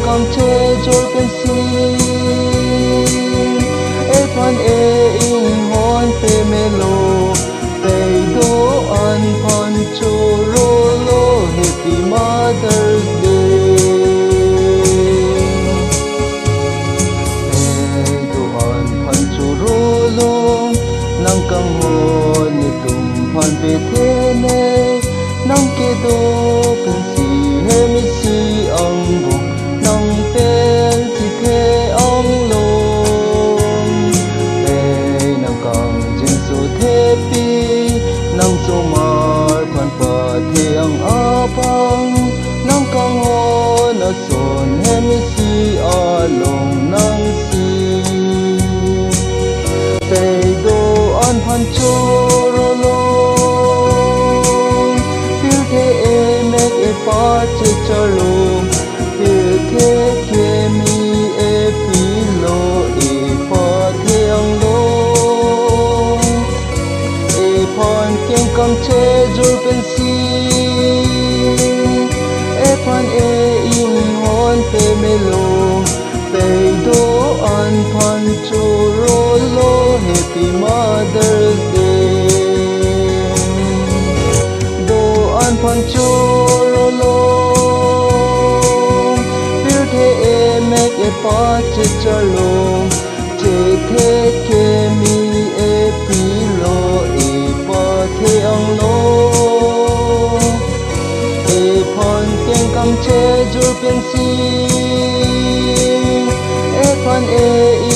cầm che rồi bên xin e phan e in hon pe melo pe do an phan choro lo happy Mother's Day pe do an phan choro lo nang kang hon ni tum phan pe the ne nang ke do kan si he mi si ang bo nang pen si the ang lo pe nang kang jin so the pi nang so mar phan pa the ang apang nang kang ho na son he mi si a long nang si pe do an phan choro lo che chalom pe the ke mi e pilo e pa the ang lo e phan ken kam che jur pen si e phan e in hon pe melo pe do an phan choro lo happy Mother's Day do an phan choro lo pa che chalom che the ke mi e pilo e pa the ang lo e phan ken kam che jur pen si e phan e